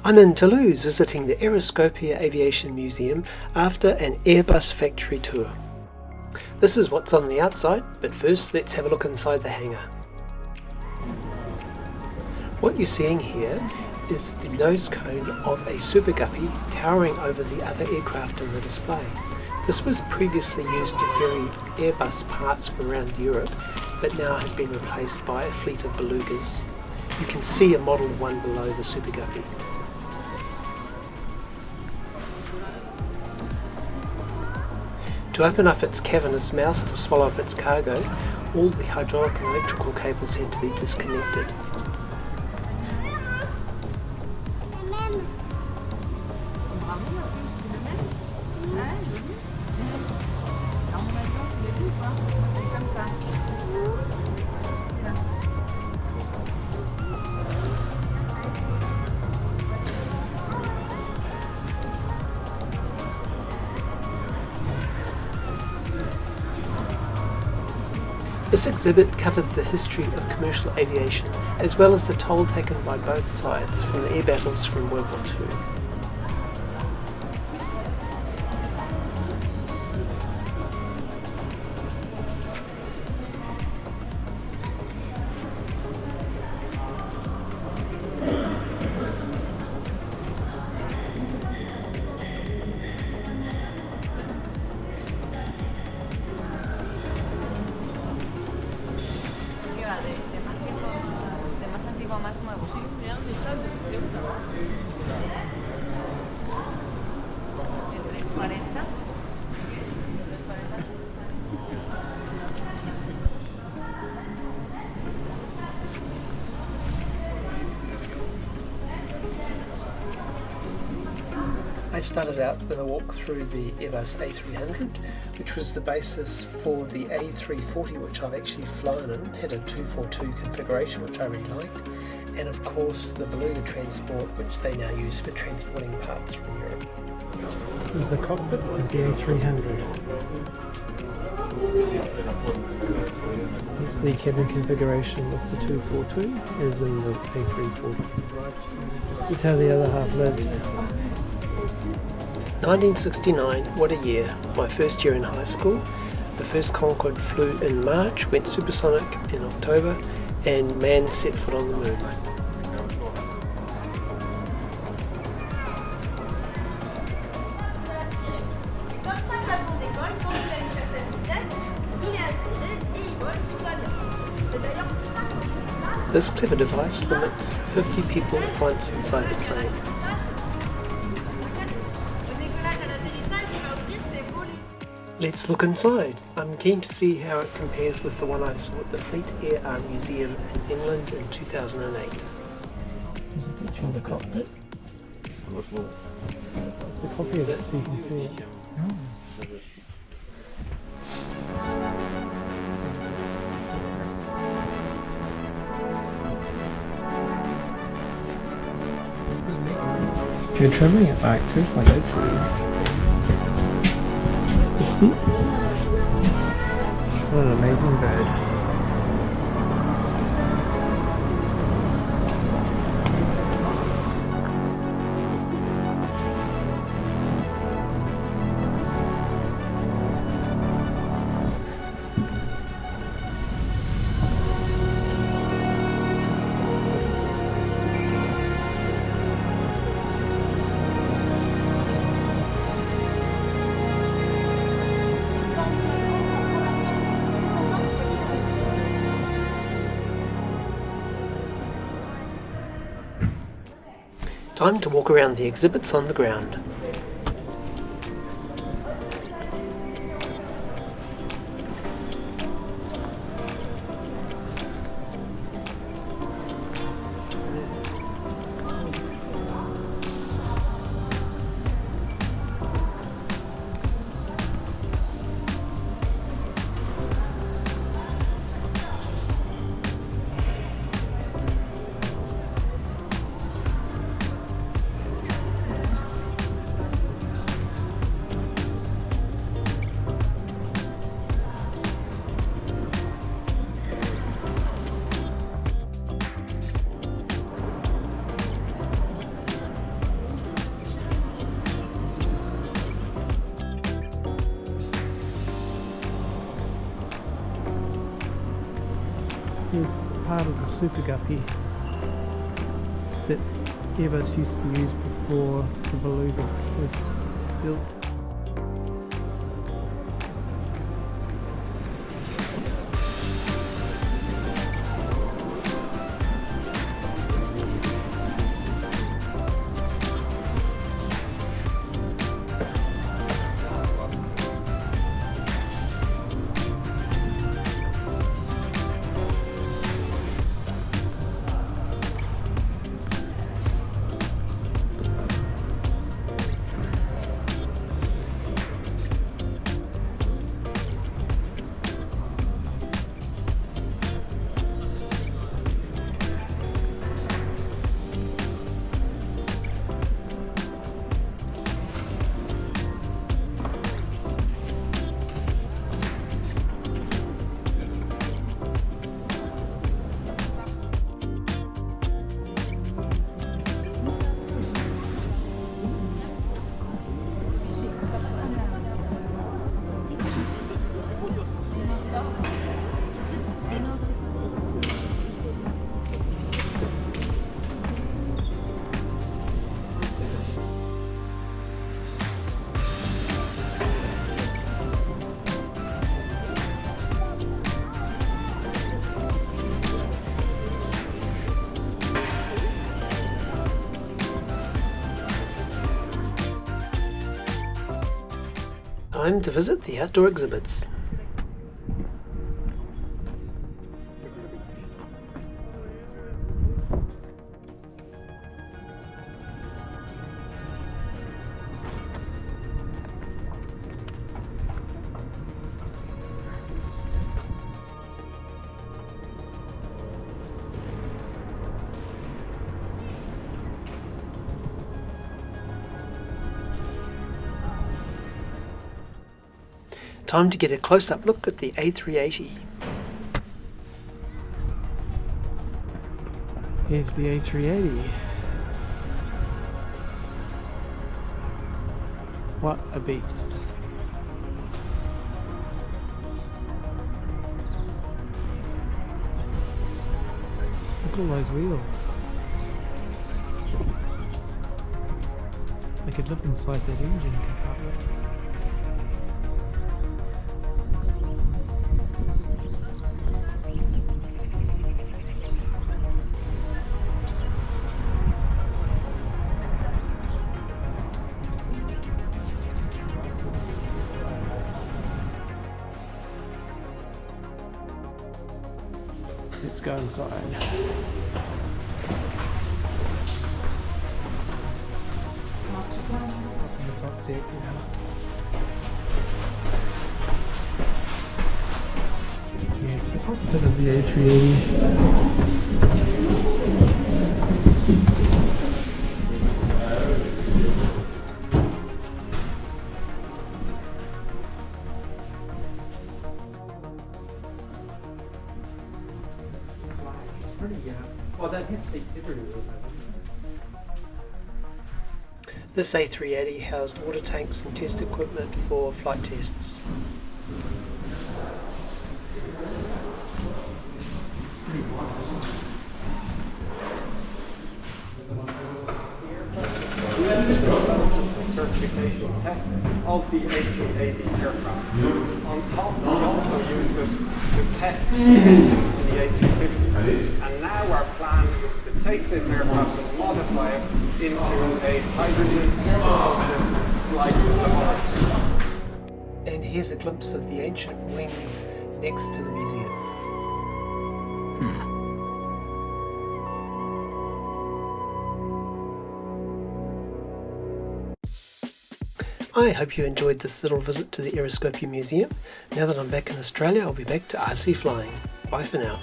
I'm in Toulouse visiting the Aeroscopia Aviation Museum after an Airbus Factory tour. This is what's on the outside, but first let's have a look inside the hangar. What you're seeing here is the nose cone of a Super Guppy towering over the other aircraft in the display. This was previously used to ferry Airbus parts from around Europe, but now has been replaced by a fleet of belugas. You can see a model of one below the Super Guppy. To open up its cavernous mouth to swallow up its cargo, all the hydraulic and electrical cables had to be disconnected. This exhibit covered the history of commercial aviation, as well as the toll taken by both sides from the air battles from World War II. I started out with a walk through the Airbus A300, which was the basis for the A340, which I've actually flown in, had a 242 configuration, which I really liked, and of course the beluga transport, which they now use for transporting parts from Europe. This is the cockpit of the A300. This is the cabin configuration of the 242, as in the A340. This is how the other half lived. 1969, what a year. My first year in high school. The first Concorde flew in March, went supersonic in October, and man set foot on the moon. This clever device limits 50 people at once inside the plane. Let's look inside. I'm keen to see how it compares with the one I saw at the Fleet Air Arm Museum in England in 2008. There's a picture of the cockpit. It's a copy of it so you can see it. If you're trimming it back to it, I go to the seats. What an amazing bird. Time to walk around the exhibits on the ground. is part of the Super Guppy that Airbus used to use before the Beluga was built. Time to visit the outdoor exhibits. Time to get a close-up look at the A380. Here's the A380. What a beast. Look at all those wheels. I could live inside that engine compartment. Let's go inside. Top deck now. Here's the cockpit of the A380. Well, that had seats everywhere. This A380 housed water tanks and test equipment for flight tests. Certification tests of the A380 aircraft. On top, we also used it to test the engines in the A350. And now our plan is to take this aircraft and modify it into a hydrogen flight laboratory. And here's a glimpse of the ancient wings next to the museum. I hope you enjoyed this little visit to the Aeroscopia Museum. Now that I'm back in Australia, I'll be back to RC flying. Bye for now.